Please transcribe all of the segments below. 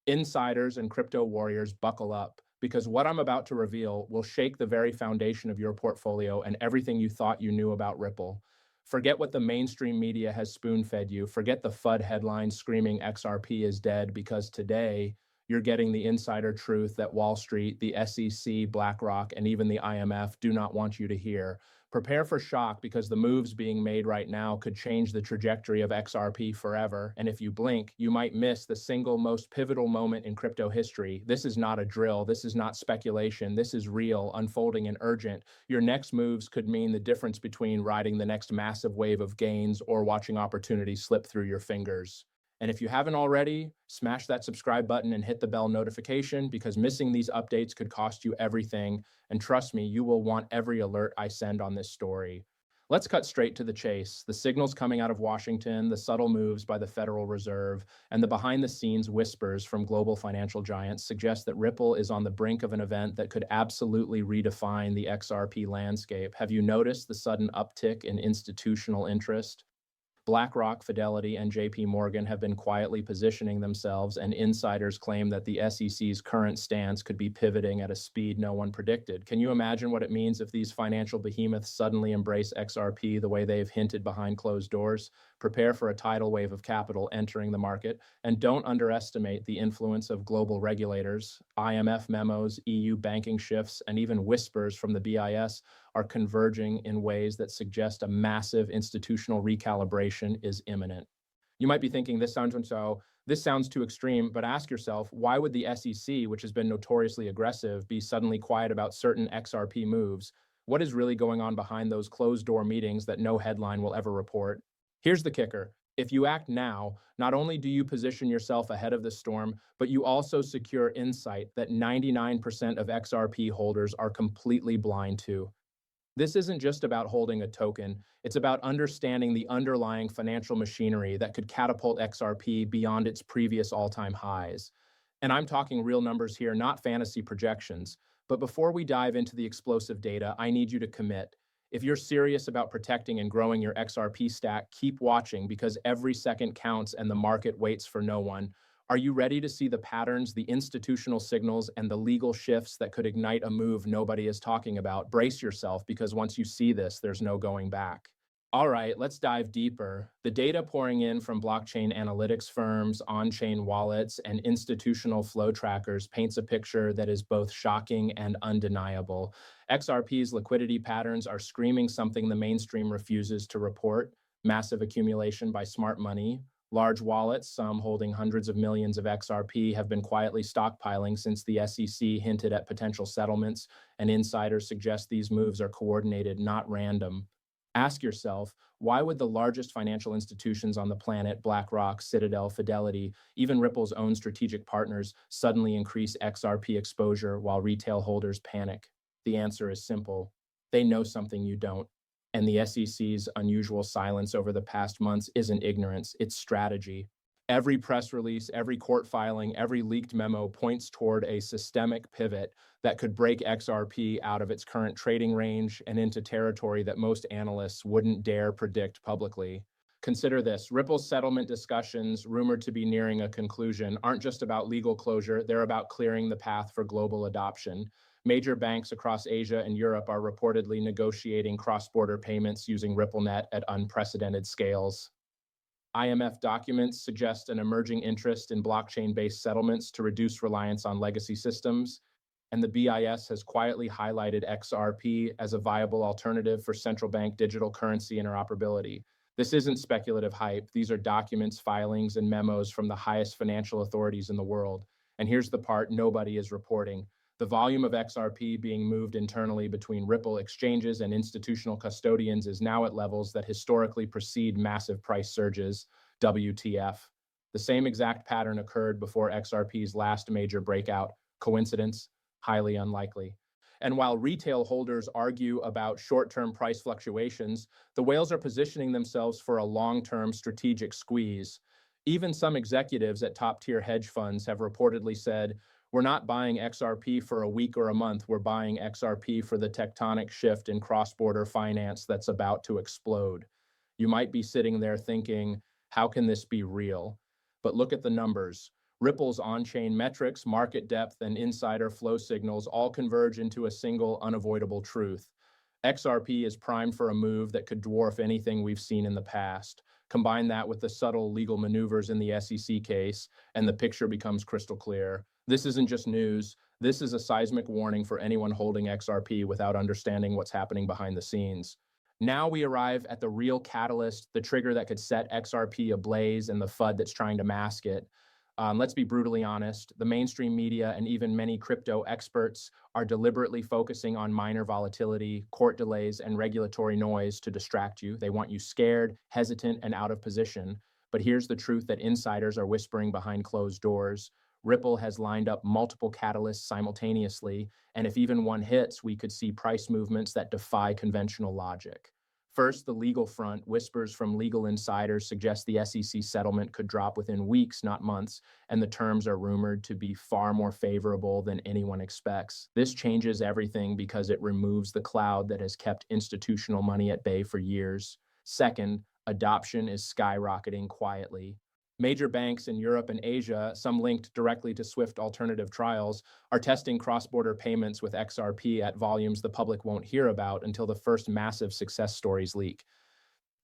Insiders and crypto warriors, buckle up, because what I'm about to reveal will shake the very foundation of your portfolio and everything you thought you knew about Ripple. Forget what the mainstream media has spoon fed you. Forget the FUD headlines screaming XRP is dead, because today you're getting the insider truth that Wall Street, the SEC, BlackRock, and even the IMF do not want you to hear. Prepare for shock, because the moves being made right now could change the trajectory of XRP forever. And if you blink, you might miss the single most pivotal moment in crypto history. This is not a drill. This is not speculation. This is real, unfolding, and urgent. Your next moves could mean the difference between riding the next massive wave of gains or watching opportunity slip through your fingers. And if you haven't already, smash that subscribe button and hit the bell notification, because missing these updates could cost you everything. And trust me, you will want every alert I send on this story. Let's cut straight to the chase. The signals coming out of Washington, the subtle moves by the Federal Reserve, and the behind the scenes whispers from global financial giants suggest that Ripple is on the brink of an event that could absolutely redefine the XRP landscape. Have you noticed the sudden uptick in institutional interest? BlackRock, Fidelity, and JP Morgan have been quietly positioning themselves, and insiders claim that the SEC's current stance could be pivoting at a speed no one predicted. Can you imagine what it means if these financial behemoths suddenly embrace XRP the way they've hinted behind closed doors? Prepare for a tidal wave of capital entering the market, and don't underestimate the influence of global regulators. IMF memos, EU banking shifts, and even whispers from the BIS are converging in ways that suggest a massive institutional recalibration is imminent. You might be thinking, this sounds too extreme, but ask yourself, why would the SEC, which has been notoriously aggressive, be suddenly quiet about certain XRP moves? What is really going on behind those closed door meetings that no headline will ever report? Here's the kicker. If you act now, not only do you position yourself ahead of the storm, but you also secure insight that 99% of XRP holders are completely blind to. This isn't just about holding a token, it's about understanding the underlying financial machinery that could catapult XRP beyond its previous all-time highs. And I'm talking real numbers here, not fantasy projections. But before we dive into the explosive data, I need you to commit. If you're serious about protecting and growing your XRP stack, keep watching, because every second counts and the market waits for no one. Are you ready to see the patterns, the institutional signals, and the legal shifts that could ignite a move nobody is talking about? Brace yourself, because once you see this, there's no going back. All right, let's dive deeper. The data pouring in from blockchain analytics firms, on-chain wallets, and institutional flow trackers paints a picture that is both shocking and undeniable. XRP's liquidity patterns are screaming something the mainstream refuses to report: massive accumulation by smart money. Large wallets, some holding hundreds of millions of XRP, have been quietly stockpiling since the SEC hinted at potential settlements, and insiders suggest these moves are coordinated, not random. Ask yourself, why would the largest financial institutions on the planet, BlackRock, Citadel, Fidelity, even Ripple's own strategic partners, suddenly increase XRP exposure while retail holders panic? The answer is simple. They know something you don't. And the SEC's unusual silence over the past months isn't ignorance, it's strategy. Every press release, every court filing, every leaked memo points toward a systemic pivot that could break XRP out of its current trading range and into territory that most analysts wouldn't dare predict publicly. Consider this: Ripple's settlement discussions, rumored to be nearing a conclusion, aren't just about legal closure, they're about clearing the path for global adoption. Major banks across Asia and Europe are reportedly negotiating cross-border payments using RippleNet at unprecedented scales. IMF documents suggest an emerging interest in blockchain-based settlements to reduce reliance on legacy systems, and the BIS has quietly highlighted XRP as a viable alternative for central bank digital currency interoperability. This isn't speculative hype. These are documents, filings, and memos from the highest financial authorities in the world. And here's the part nobody is reporting: the volume of XRP being moved internally between Ripple exchanges and institutional custodians is now at levels that historically precede massive price surges. WTF. The same exact pattern occurred before XRP's last major breakout. Coincidence? Highly unlikely. And while retail holders argue about short-term price fluctuations, the whales are positioning themselves for a long-term strategic squeeze. Even some executives at top-tier hedge funds have reportedly said, "We're not buying XRP for a week or a month, we're buying XRP for the tectonic shift in cross-border finance that's about to explode." You might be sitting there thinking, how can this be real? But look at the numbers. Ripple's on-chain metrics, market depth, and insider flow signals all converge into a single unavoidable truth. XRP is primed for a move that could dwarf anything we've seen in the past. Combine that with the subtle legal maneuvers in the SEC case, and the picture becomes crystal clear. This isn't just news. This is a seismic warning for anyone holding XRP without understanding what's happening behind the scenes. Now we arrive at the real catalyst, the trigger that could set XRP ablaze and the FUD that's trying to mask it. Let's be brutally honest, the mainstream media and even many crypto experts are deliberately focusing on minor volatility, court delays, and regulatory noise to distract you. They want you scared, hesitant, and out of position. But here's the truth that insiders are whispering behind closed doors. Ripple has lined up multiple catalysts simultaneously, and if even one hits, we could see price movements that defy conventional logic. First, the legal front. Whispers from legal insiders suggest the SEC settlement could drop within weeks, not months, and the terms are rumored to be far more favorable than anyone expects. This changes everything because it removes the cloud that has kept institutional money at bay for years. Second, adoption is skyrocketing quietly. Major banks in Europe and Asia, some linked directly to Swift alternative trials, are testing cross-border payments with XRP at volumes the public won't hear about until the first massive success stories leak.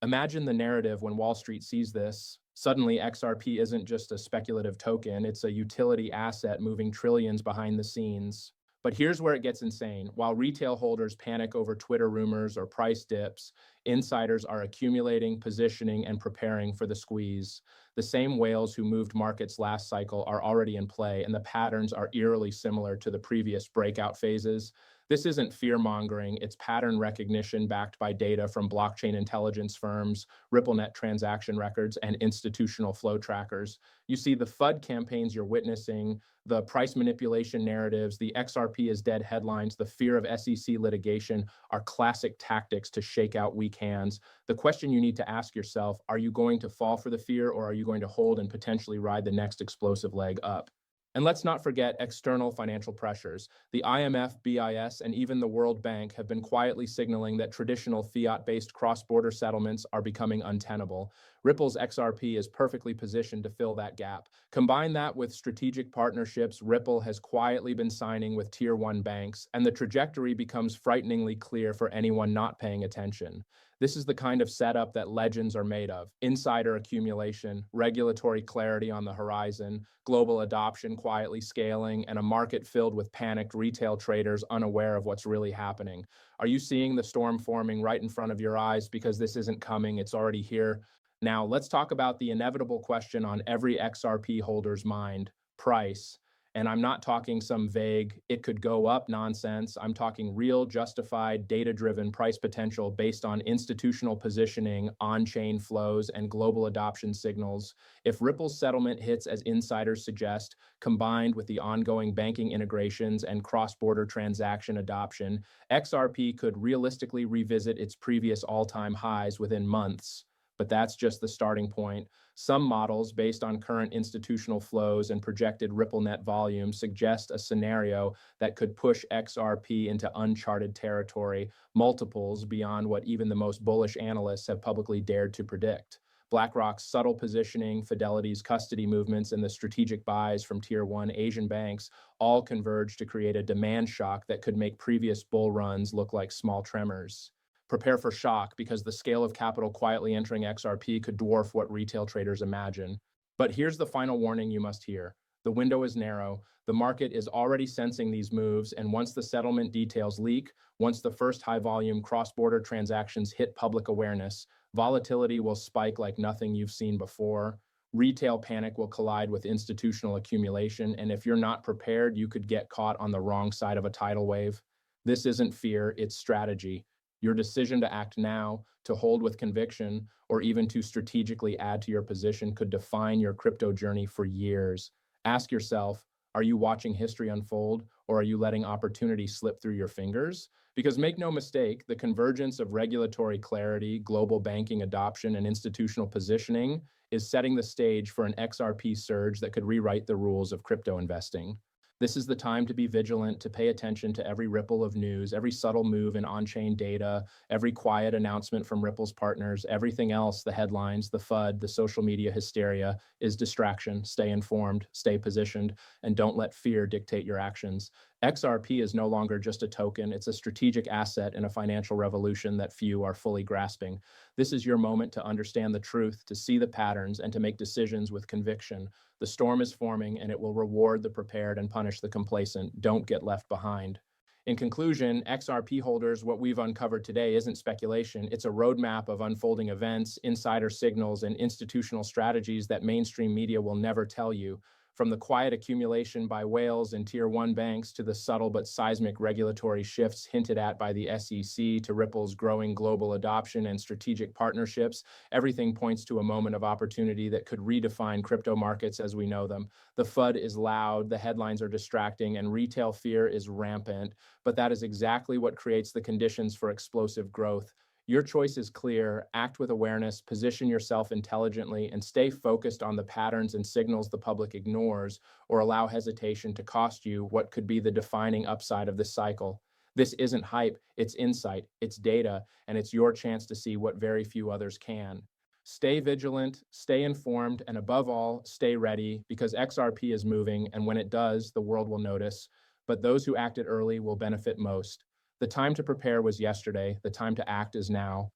Imagine the narrative when Wall Street sees this. Suddenly, XRP isn't just a speculative token, it's a utility asset moving trillions behind the scenes. But here's where it gets insane. While retail holders panic over Twitter rumors or price dips, insiders are accumulating, positioning, and preparing for the squeeze. The same whales who moved markets last cycle are already in play, and the patterns are eerily similar to the previous breakout phases. This isn't fear-mongering, it's pattern recognition backed by data from blockchain intelligence firms, RippleNet transaction records, and institutional flow trackers. You see, the FUD campaigns you're witnessing, the price manipulation narratives, the XRP is dead headlines, the fear of SEC litigation are classic tactics to shake out weak hands. The question you need to ask yourself, are you going to fall for the fear or are you going to hold and potentially ride the next explosive leg up? And let's not forget external financial pressures. The IMF, BIS, and even the World Bank have been quietly signaling that traditional fiat-based cross-border settlements are becoming untenable. Ripple's XRP is perfectly positioned to fill that gap. Combine that with strategic partnerships Ripple has quietly been signing with Tier 1 banks, and the trajectory becomes frighteningly clear for anyone not paying attention. This is the kind of setup that legends are made of. Insider accumulation, regulatory clarity on the horizon, global adoption quietly scaling, and a market filled with panicked retail traders unaware of what's really happening. Are you seeing the storm forming right in front of your eyes? Because this isn't coming, it's already here. Now, let's talk about the inevitable question on every XRP holder's mind, price. And I'm not talking some vague, it could go up nonsense. I'm talking real, justified, data-driven price potential based on institutional positioning, on-chain flows, and global adoption signals. If Ripple's settlement hits as insiders suggest, combined with the ongoing banking integrations and cross-border transaction adoption, XRP could realistically revisit its previous all-time highs within months. But that's just the starting point. Some models, based on current institutional flows and projected RippleNet volume, suggest a scenario that could push XRP into uncharted territory, multiples beyond what even the most bullish analysts have publicly dared to predict. BlackRock's subtle positioning, Fidelity's custody movements, and the strategic buys from Tier 1 Asian banks all converge to create a demand shock that could make previous bull runs look like small tremors. Prepare for shock because the scale of capital quietly entering XRP could dwarf what retail traders imagine. But here's the final warning you must hear. The window is narrow. The market is already sensing these moves, and once the settlement details leak, once the first high-volume cross-border transactions hit public awareness, volatility will spike like nothing you've seen before. Retail panic will collide with institutional accumulation, and if you're not prepared, you could get caught on the wrong side of a tidal wave. This isn't fear, it's strategy. Your decision to act now, to hold with conviction, or even to strategically add to your position could define your crypto journey for years. Ask yourself, are you watching history unfold, or are you letting opportunity slip through your fingers? Because make no mistake, the convergence of regulatory clarity, global banking adoption, and institutional positioning is setting the stage for an XRP surge that could rewrite the rules of crypto investing. This is the time to be vigilant, to pay attention to every ripple of news, every subtle move in on chain data, every quiet announcement from Ripple's partners, everything else, the headlines, the FUD, the social media hysteria, is distraction. Stay informed, stay positioned, and don't let fear dictate your actions. XRP is no longer just a token, it's a strategic asset in a financial revolution that few are fully grasping. This is your moment to understand the truth, to see the patterns, and to make decisions with conviction. The storm is forming, and it will reward the prepared and punish the complacent. Don't get left behind. In conclusion, XRP holders, what we've uncovered today isn't speculation. It's a roadmap of unfolding events, insider signals, and institutional strategies that mainstream media will never tell you. From the quiet accumulation by whales and tier one banks to the subtle but seismic regulatory shifts hinted at by the SEC to Ripple's growing global adoption and strategic partnerships, everything points to a moment of opportunity that could redefine crypto markets as we know them. The FUD is loud, the headlines are distracting, and retail fear is rampant, but that is exactly what creates the conditions for explosive growth. Your choice is clear. Act with awareness, position yourself intelligently, and stay focused on the patterns and signals the public ignores or allow hesitation to cost you what could be the defining upside of this cycle. This isn't hype, it's insight, it's data, and it's your chance to see what very few others can. Stay vigilant, stay informed, and above all, stay ready because XRP is moving, and when it does, the world will notice. But those who acted early will benefit most. The time to prepare was yesterday. The time to act is now.